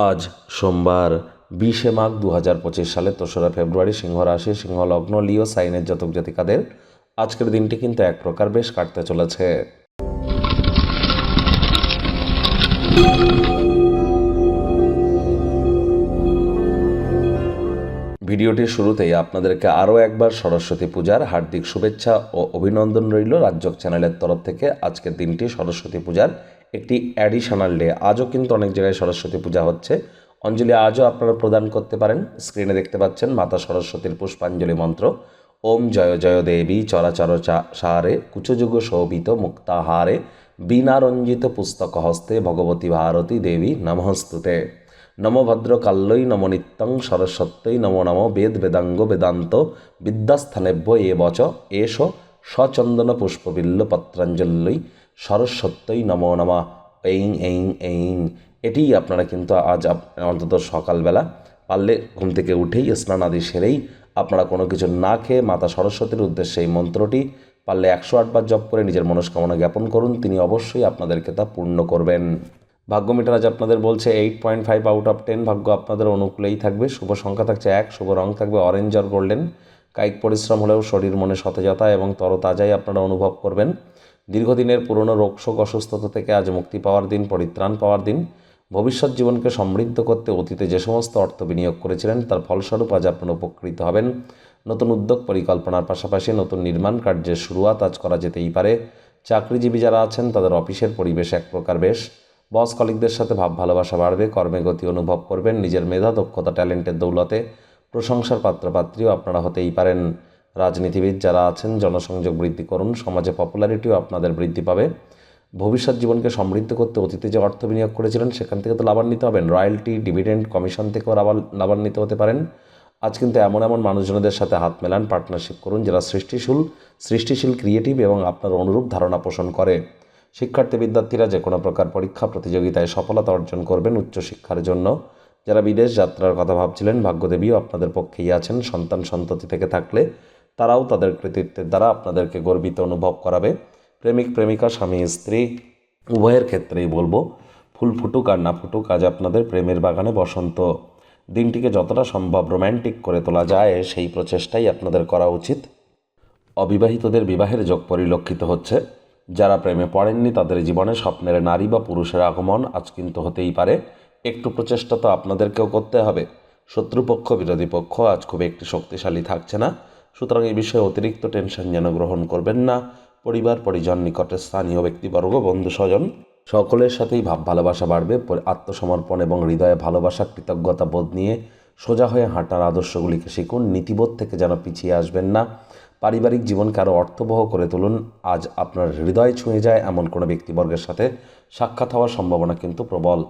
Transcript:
আজ সোমবার 20শে মাঘ 2025 সালে 3রা ফেব্রুয়ারি, সিংহ রাশি, সিংহ লগ্ন, লিও সাইনের জাতক জাতিকাদের আজকের দিনটি কিন্তু এক প্রকার বেশ কাটতে চলেছে। ভিডিওটির শুরুতেই আপনাদেরকে আরও একবার সরস্বতী পূজার হার্দিক শুভেচ্ছা ও অভিনন্দন রইল রাজযোগ চ্যানেলের তরফ থেকে। আজকের দিনটি সরস্বতী পূজার একটি অ্যাডিশনাল ডে। আজও কিন্তু অনেক জায়গায় সরস্বতী পূজা হচ্ছে। অঞ্জলি আজও আপনারা প্রদান করতে পারেন। স্ক্রিনে দেখতে পাচ্ছেন মাতা সরস্বতীর পুষ্পাঞ্জলি মন্ত্র। ওম জয় জয় দেবী চরাচর সারে কুচযুগ শোভিত মুক্তাহারে বীণারঞ্জিত পুস্তক হস্তে ভগবতী ভারতী দেবী নমস্তুতে। নমো ভদ্রকাল্যই নমো নিত্যং সরস্বত্যই নমো নমো বেদ বেদাঙ্গ বেদান্ত বিদ্যাস্থানেভ্য এ বচ এষ সচন্দন পুষ্পবিল্ল পত্রাঞ্জল্যই সরস্বত্যই নমো নমঃ এইং এইং এইং। এটিই আপনারা কিন্তু আজ অন্তত সকালবেলা পারলে ঘুম থেকে উঠেই স্নান আদি সেরেই আপনারা কোনো কিছু না খেয়ে মাতা সরস্বতীর উদ্দেশ্যে এই মন্ত্রটি পারলে 108 বার জপ করে নিজের মনস্কামনা জ্ঞাপন করুন। তিনি অবশ্যই আপনাদেরকে তা পূর্ণ করবেন। ভাগ্য মিটার আজ আপনাদের বলছে 8.5 আউট অফ 10। ভাগ্য আপনাদের অনুকূলেই থাকবে। শুভ সংখ্যা থাকছে 1, শুভ রং থাকবে অরেঞ্জ আর গোল্ডেন। কায়িক পরিশ্রম হলেও শরীর মনে সতেজতা এবং তরতাজাই আপনারা অনুভব করবেন। দীর্ঘদিনের পুরনো রোগশোক অসুস্থতা থেকে আজ মুক্তি পাওয়ার দিন, পরিত্রাণ পাওয়ার দিন। ভবিষ্যৎ জীবনকে সমৃদ্ধ করতে অতীতে যে সমস্ত অর্থ বিনিয়োগ করেছিলেন তার ফলস্বরূপ আজ আপনারা উপকৃত হবেন। নতুন উদ্যোগ পরিকল্পনার পাশাপাশি নতুন নির্মাণ কার্যের শুরুয়াত আজ করা যেতেই পারে। চাকরিজীবী যারা আছেন তাদের অফিসের পরিবেশ এক প্রকার বেশ। বস কলিগদের সাথে ভাব ভালোবাসা বাড়বে। কর্মে গতি অনুভব করবেন। নিজের মেধা দক্ষতা ট্যালেন্টের দৌলতে প্রশংসার পাত্রপাত্রীও আপনারা হতেই পারেন। রাজনীতিবিদ যারা আছেন জনসংযোগ বৃদ্ধি করুন। সমাজে পপুলারিটিও আপনাদের বৃদ্ধি পাবে। ভবিষ্যৎ জীবনকে সমৃদ্ধ করতে অতীতে যে অর্থ বিনিয়োগ করেছিলেন সেখান থেকে তো লাভান্বিত হবেন। রয়্যালটি, ডিভিডেন্ড, কমিশন থেকেও লাভান্বিত হতে পারেন। আজ কিন্তু এমন মানুষজনদের সাথে হাত মেলান, পার্টনারশিপ করুন যারা সৃষ্টিশীল, ক্রিয়েটিভ এবং আপনার অনুরূপ ধারণা পোষণ করে। শিক্ষার্থী বিদ্যার্থীরা যে কোনো প্রকার পরীক্ষা প্রতিযোগিতায় সফলতা অর্জন করবেন উচ্চশিক্ষার জন্য। যারা বিদেশ যাত্রার কথা ভাবছিলেন ভাগ্যদেবীও আপনাদের পক্ষেই আছেন। সন্ততি থেকে থাকলে তারাও তাদের কৃতিত্বের দ্বারা আপনাদেরকে গর্বিত অনুভব করাবে। প্রেমিক প্রেমিকা, স্বামী স্ত্রী উভয়ের ক্ষেত্রেই বলবো ফুল ফুটুক আর না ফুটুক, আজ আপনাদের প্রেমের বাগানে বসন্ত। দিনটিকে যতটা সম্ভব রোম্যান্টিক করে তোলা যায় সেই প্রচেষ্টাই আপনাদের করা উচিত। অবিবাহিতদের বিবাহের যোগ পরিলক্ষিত হচ্ছে। যারা প্রেমে পড়েননি তাদের জীবনে স্বপ্নের নারী বা পুরুষের আগমন আজ কিন্তু হতেই পারে। একটু প্রচেষ্টা তো আপনাদেরকেও করতে হবে। শত্রুপক্ষ, বিরোধী পক্ষ আজ খুব একটি শক্তিশালী থাকছে না। সুতরাং এই বিষয়ে অতিরিক্ত টেনশন যেন গ্রহণ করবেন না। পরিবার, পরিজন, নিকটের স্থানীয় ব্যক্তিবর্গ, বন্ধু স্বজন সকলের সাথেই ভাব ভালোবাসা বাড়বে। আত্মসমর্পণ এবং হৃদয়ে ভালোবাসা, কৃতজ্ঞতা বোধ নিয়ে সোজা হয়ে হাঁটার আদর্শগুলিকে শিখুন। নীতিবোধ থেকে যেন পিছিয়ে আসবেন না। পারিবারিক জীবনকে আরও অর্থবহ করে তুলুন। আজ আপনার হৃদয় ছুঁয়ে যায় এমন কোনো ব্যক্তিবর্গের সাথে সাক্ষাৎ হওয়ার সম্ভাবনা কিন্তু প্রবল।